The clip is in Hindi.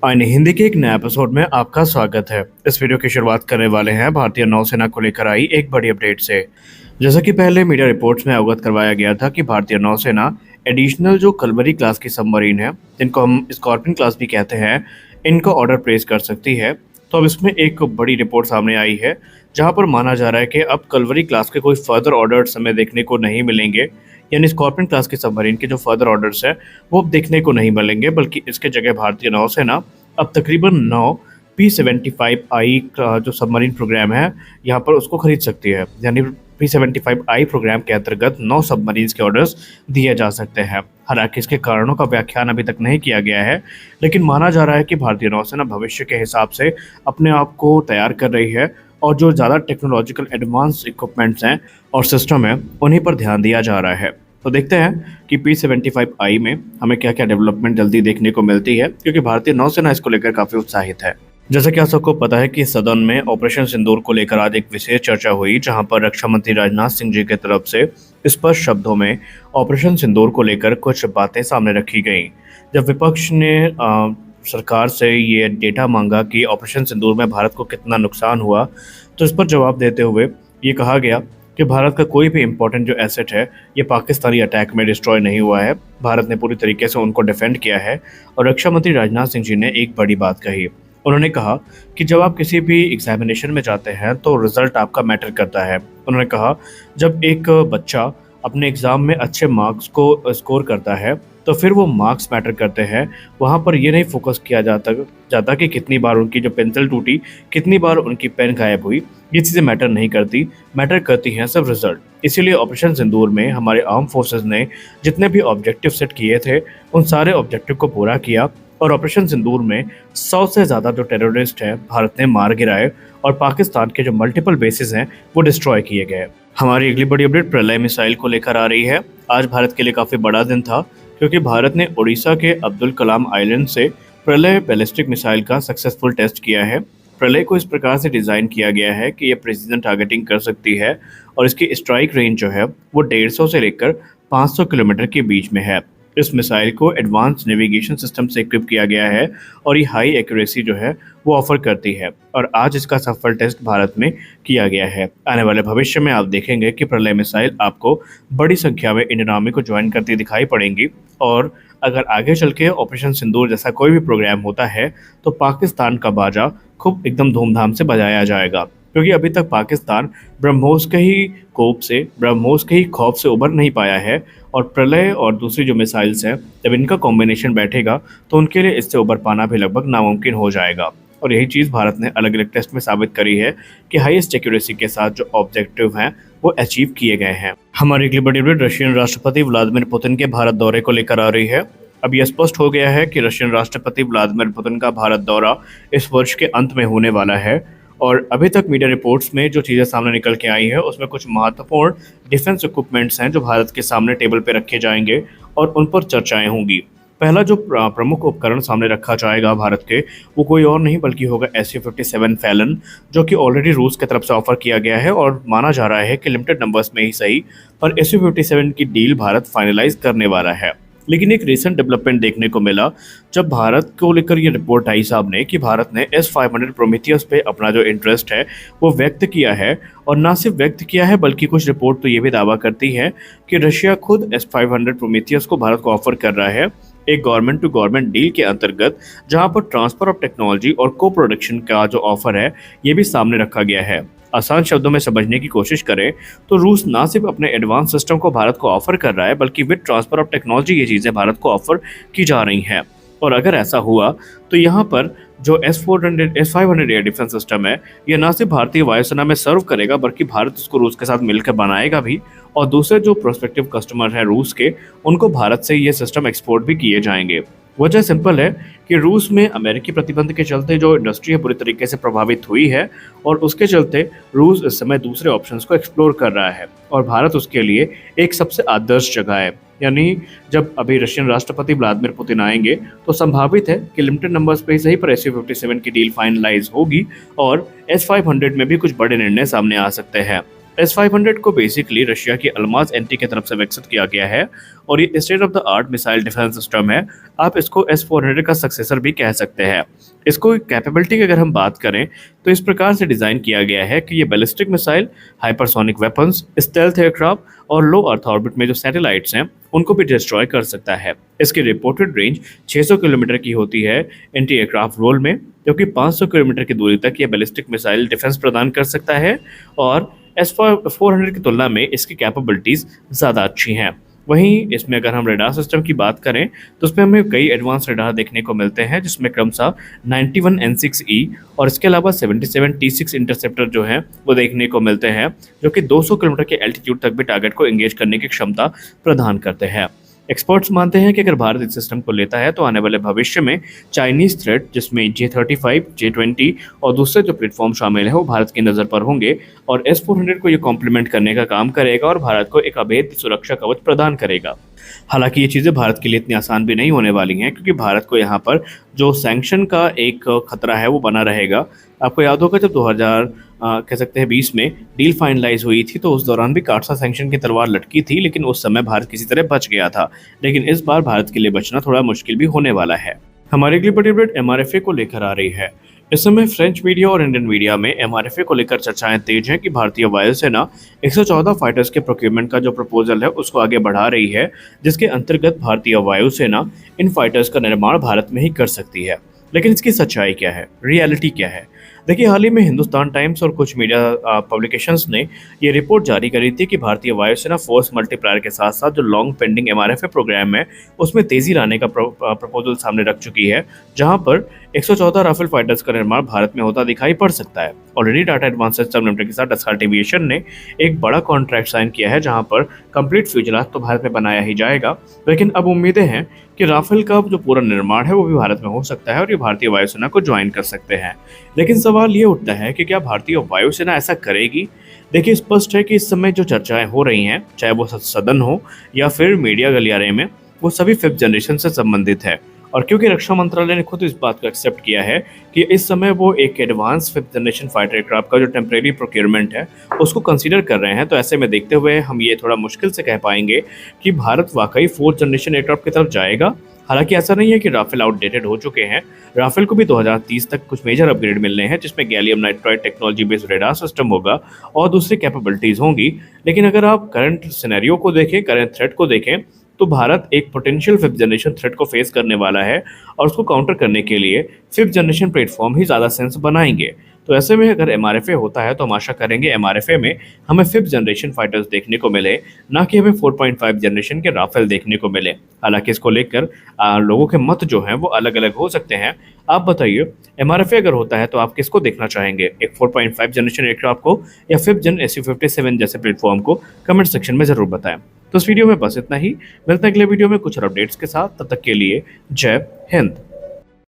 आईने हिंदी के एक नए एपिसोड में आपका स्वागत है। इस वीडियो की शुरुआत करने वाले हैं भारतीय नौसेना को लेकर आई एक बड़ी अपडेट से। जैसा कि पहले मीडिया रिपोर्ट्स में अवगत करवाया गया था कि भारतीय नौसेना एडिशनल जो कलवरी क्लास की सबमरीन है, जिनको हम स्कॉर्पियन क्लास भी कहते हैं, इनका ऑर्डर प्लेस कर सकती है। तो अब इसमें एक बड़ी रिपोर्ट सामने आई है, जहां पर माना जा रहा है कि अब कलवरी क्लास के कोई फर्दर ऑर्डर्स हमें देखने को नहीं मिलेंगे। यानी स्कॉर्पियन क्लास की सबमरीन के जो फर्दर ऑर्डर्स हैं वो अब देखने को नहीं मिलेंगे, बल्कि इसके जगह भारतीय नौसेना अब तकरीबन 9 P-75I का जो सबमरीन प्रोग्राम है यहाँ पर उसको खरीद सकती है। यानी P-75I प्रोग्राम के अंतर्गत 9 सबमरीन्स के ऑर्डर्स दिए जा सकते हैं। हालांकि इसके कारणों का व्याख्यान अभी तक नहीं किया गया है, लेकिन माना जा रहा है कि भारतीय नौसेना भविष्य के हिसाब से अपने आप को तैयार कर रही है और जो ज़्यादा टेक्नोलॉजिकल एडवांस इक्विपमेंट्स हैं और सिस्टम है उन्हीं पर ध्यान दिया जा रहा है। तो देखते हैं कि P-75I में हमें क्या क्या डेवलपमेंट जल्दी देखने को मिलती है, क्योंकि भारतीय नौसेना इसको लेकर काफ़ी उत्साहित है। जैसा कि आप सबको पता है कि सदन में ऑपरेशन सिंदूर को लेकर आज एक विशेष चर्चा हुई, जहां पर रक्षा मंत्री राजनाथ सिंह जी की तरफ से स्पष्ट शब्दों में ऑपरेशन सिंदूर को लेकर कुछ बातें सामने रखी गई। जब विपक्ष ने सरकार से ये डेटा मांगा कि ऑपरेशन सिंदूर में भारत को कितना नुकसान हुआ, तो इस पर जवाब देते हुए ये कहा गया कि भारत का कोई भी इम्पोर्टेंट जो एसेट है ये पाकिस्तानी अटैक में डिस्ट्रॉय नहीं हुआ है। भारत ने पूरी तरीके से उनको डिफेंड किया है। और रक्षा मंत्री राजनाथ सिंह जी ने एक बड़ी बात कही। उन्होंने कहा कि जब आप किसी भी एग्जामिनेशन में जाते हैं तो रिजल्ट आपका मैटर करता है। उन्होंने कहा जब एक बच्चा अपने एग्ज़ाम में अच्छे मार्क्स को स्कोर करता है तो फिर वो मार्क्स मैटर करते हैं। वहाँ पर ये नहीं फोकस किया जाता कि कितनी बार उनकी जो पेंसिल टूटी, कितनी बार उनकी पेन गायब हुई, ये चीज़ें मैटर नहीं करती, मैटर करती हैं सब रिजल्ट। इसीलिए ऑपरेशन सिंदूर में हमारे आर्म फोर्सेस ने जितने भी ऑब्जेक्टिव सेट किए थे उन सारे ऑब्जेक्टिव को पूरा किया। और ऑपरेशन सिंदूर में 100 से ज़्यादा जो टेररिस्ट हैं भारत ने मार गिराए और पाकिस्तान के जो मल्टीपल बेसिस हैं वो डिस्ट्रॉय किए गए। हमारी अगली बड़ी अपडेट प्रलय मिसाइल को लेकर आ रही है। आज भारत के लिए काफ़ी बड़ा दिन था, क्योंकि भारत ने उड़ीसा के अब्दुल कलाम आइलैंड से प्रलय बैलिस्टिक मिसाइल का सक्सेसफुल टेस्ट किया है। प्रलय को इस प्रकार से डिज़ाइन किया गया है कि यह प्रिसीजन टारगेटिंग कर सकती है और इसकी स्ट्राइक रेंज जो है वो 150 से लेकर 500 किलोमीटर के बीच में है। इस मिसाइल को एडवांस नेविगेशन सिस्टम से इक्विप किया गया है और ये हाई एक्यूरेसी जो है वो ऑफर करती है। और आज इसका सफल टेस्ट भारत में किया गया है। आने वाले भविष्य में आप देखेंगे कि प्रलय मिसाइल आपको बड़ी संख्या में इंडियन आर्मी को ज्वाइन करती दिखाई पड़ेंगी। और अगर आगे चल के ऑपरेशन सिंदूर जैसा कोई भी प्रोग्राम होता है तो पाकिस्तान का बाजा खूब एकदम धूमधाम से बजाया जाएगा, क्योंकि अभी तक पाकिस्तान ब्रह्मोस के ही कोप से, ब्रह्मोस के ही खौफ से उबर नहीं पाया है। और प्रलय और दूसरी जो मिसाइल्स हैं, जब इनका कॉम्बिनेशन बैठेगा तो उनके लिए इससे उबर पाना भी लगभग नामुमकिन हो जाएगा। और यही चीज़ भारत ने अलग अलग टेस्ट में साबित करी है कि हाईएस्ट एक्यूरेसी के साथ जो ऑब्जेक्टिव हैं वो अचीव किए गए हैं। हमारी अगली बड़ी अपडेट रशियन राष्ट्रपति व्लादिमीर पुतिन के भारत दौरे को लेकर आ रही है। अब यह स्पष्ट हो गया है कि रशियन राष्ट्रपति व्लादिमीर पुतिन का भारत दौरा इस वर्ष के अंत में होने वाला है। और अभी तक मीडिया रिपोर्ट्स में जो चीज़ें सामने निकल के आई है उसमें कुछ महत्वपूर्ण डिफेंस इक्विपमेंट्स हैं जो भारत के सामने टेबल पे रखे जाएंगे और उन पर चर्चाएं होंगी। पहला जो प्रमुख उपकरण सामने रखा जाएगा भारत के, वो कोई और नहीं बल्कि होगा Su-57 फैलन, जो कि ऑलरेडी रूस की तरफ से ऑफर किया गया है और माना जा रहा है कि लिमिटेड नंबर्स में ही सही पर Su-57 की डील भारत फाइनलाइज करने वाला है। लेकिन एक रिसेंट डेवलपमेंट देखने को मिला जब भारत को लेकर ये रिपोर्ट आई सामने कि भारत ने S-500 प्रोमेथियस पे अपना जो इंटरेस्ट है वो व्यक्त किया है। और ना सिर्फ व्यक्त किया है बल्कि कुछ रिपोर्ट तो ये भी दावा करती है कि रशिया खुद S-500 प्रोमेथियस को भारत को ऑफर कर रहा है एक गवर्नमेंट टू गवर्नमेंट डील के अंतर्गत, जहां पर ट्रांसफर ऑफ टेक्नोलॉजी और को प्रोडक्शन का जो ऑफर है ये भी सामने रखा गया है। आसान शब्दों में समझने की कोशिश करें तो रूस ना सिर्फ अपने एडवांस सिस्टम को भारत को ऑफर कर रहा है बल्कि विद ट्रांसफर ऑफ टेक्नोलॉजी ये चीज़ें भारत को ऑफर की जा रही हैं। और अगर ऐसा हुआ तो यहाँ पर जो S-500 एयर डिफेंस सिस्टम है ये ना सिर्फ भारतीय वायुसेना में सर्व करेगा बल्कि भारत इसको रूस के साथ मिलकर बनाएगा भी। और दूसरे जो प्रोस्पेक्टिव कस्टमर हैं रूस के, उनको भारत से ये सिस्टम एक्सपोर्ट भी किए जाएंगे। वजह सिंपल है कि रूस में अमेरिकी प्रतिबंध के चलते जो इंडस्ट्री है बुरी तरीके से प्रभावित हुई है और उसके चलते रूस इस समय दूसरे ऑप्शंस को एक्सप्लोर कर रहा है और भारत उसके लिए एक सबसे आदर्श जगह है। यानी जब अभी रशियन राष्ट्रपति व्लादिमीर पुतिन आएंगे तो संभावित है कि लिमिटेड नंबर्स पे ही सही पर Su-57 की डील फाइनलाइज होगी और S-500 में भी कुछ बड़े निर्णय सामने आ सकते हैं। S-500 को बेसिकली रशिया की अल्माज एनटी की तरफ से विकसित किया गया है और ये state of the art missile defence system है। आप इसको S-400 का सक्सेसर भी कह सकते हैं। इसको कैपेबिलिटी की अगर हम बात करें तो इस प्रकार से डिज़ाइन किया गया है कि ये ballistic missile, hypersonic weapons, stealth aircraft और लो अर्थ ऑर्बिट में जो सैटेलाइट्स हैं उनको भी डिस्ट्रॉय कर सकता है। इसकी रिपोर्टेड रेंज 600 किलोमीटर की होती है एंटी एयरक्राफ्ट रोल में, क्योंकि 500 किलोमीटर की दूरी तक ये बैलिस्टिक मिसाइल डिफेंस प्रदान कर सकता है और S-400 की तुलना में इसकी कैपेबिलिटीज़ ज़्यादा अच्छी हैं। वहीं इसमें अगर हम रेडार सिस्टम की बात करें तो उसमें हमें कई एडवांस रेडार देखने को मिलते हैं, जिसमें क्रमशः 91 N6E और इसके अलावा 77 T6 इंटरसेप्टर जो हैं वो देखने को मिलते हैं, जो कि 200 किलोमीटर के एल्टीट्यूड तक भी टारगेट को एंगेज करने की क्षमता प्रदान करते हैं। एक्सपर्ट्स मानते हैं कि अगर भारत इस सिस्टम को लेता है तो आने वाले भविष्य में चाइनीज थ्रेट, जिसमें J-35, J-20 और दूसरे जो प्लेटफॉर्म शामिल हैं वो भारत की नज़र पर होंगे और S-400 को ये कॉम्प्लीमेंट करने का काम करेगा और भारत को एक अभेद्य सुरक्षा कवच प्रदान करेगा। हालांकि ये चीज़ें भारत के लिए इतनी आसान भी नहीं होने वाली हैं, क्योंकि भारत को यहाँ पर जो सैंक्शन का एक खतरा है वो बना रहेगा। आपको याद होगा जब 2020 में डील फाइनलाइज हुई थी तो उस दौरान भी काटसा सैंक्शन की तलवार लटकी थी, लेकिन उस समय भारत किसी तरह बच गया था। लेकिन इस बार भारत के लिए बचना थोड़ा मुश्किल भी होने वाला है। हमारे अगली बड़ी अपडेट MRFA को लेकर आ रही है। इस समय फ्रेंच मीडिया और इंडियन मीडिया में MRFA को लेकर चर्चाएं तेज हैं कि भारतीय वायुसेना 114 फाइटर्स के प्रोक्योरमेंट का जो प्रपोजल है उसको आगे बढ़ा रही है, जिसके अंतर्गत भारतीय वायुसेना इन फाइटर्स का निर्माण भारत में ही कर सकती है। लेकिन इसकी सच्चाई क्या है, रियलिटी क्या है? देखिए, हाल ही में हिंदुस्तान टाइम्स और कुछ मीडिया पब्लिकेशंस ने ये रिपोर्ट जारी करी थी कि भारतीय वायुसेना फोर्स मल्टीप्लायर के साथ साथ जो लॉन्ग पेंडिंग MRFA प्रोग्राम है उसमें तेजी लाने का प्रपोजल सामने रख चुकी है, जहां पर 114 राफेल फाइटर्स का निर्माण भारत में होता दिखाई पड़ सकता है। Already Tata advance system limited के साथ डसल्ट एविएशन ने एक बड़ा कॉन्ट्रैक्ट साइन किया है, जहां पर कंप्लीट फ्यूजलाज तो भारत में बनाया ही जाएगा, लेकिन अब उम्मीदें हैं कि राफेल का जो पूरा निर्माण है वो भी भारत में हो सकता है और ये भारतीय वायुसेना को ज्वाइन कर सकते हैं। लेकिन सवाल ये उठता है कि क्या भारतीय वायुसेना ऐसा करेगी? देखिए, स्पष्ट है कि इस समय जो चर्चाएं हो रही हैं, चाहे वो सदन हो या फिर मीडिया गलियारे में, वो सभी 5th जनरेशन से संबंधित है। और क्योंकि रक्षा मंत्रालय ने खुद इस बात को एक्सेप्ट किया है कि इस समय वो एक advance 5th generation fighter aircraft का जो टेम्परेरी प्रोक्योरमेंट है उसको कंसीडर कर रहे हैं, तो ऐसे में देखते हुए हम ये थोड़ा मुश्किल से कह पाएंगे कि भारत वाकई 4th जनरेशन एयरक्राफ्ट की तरफ जाएगा। हालांकि ऐसा नहीं है कि राफेल आउटडेटेड हो चुके हैं। राफेल को भी 2030 तक कुछ मेजर अपग्रेड मिलने हैं, जिसमें gallium nitride technology based radar system होगा और दूसरी कैपेबिलिटीज होंगी। लेकिन अगर आप करंट सिनेरियो को देखें, करंट थ्रेट को देखें, तो भारत एक पोटेंशियल 5th जनरेशन थ्रेट को फेस करने वाला है और उसको काउंटर करने के लिए 5th जनरेशन प्लेटफॉर्म ही ज़्यादा सेंस बनाएंगे। तो ऐसे में अगर MRFA होता है तो हम आशा करेंगे MRFA में हमें 5th जनरेशन फाइटर्स देखने को मिले, ना कि हमें 4.5 जनरेशन के राफेल देखने को मिले। हालांकि इसको लेकर लोगों के मत जो हैं वो अलग अलग हो सकते हैं। आप बताइए, MRFA अगर होता है तो आप किसको देखना चाहेंगे, एक 4.5 जनरेशन एयरक्राफ्ट को या 5th जन SU-57 जैसे प्लेटफॉर्म को? कमेंट सेक्शन में ज़रूर बताएं। तो इस वीडियो में बस इतना ही। मिलते हैं अगले वीडियो में कुछ और अपडेट्स के साथ। तब तक के लिए जय हिंद।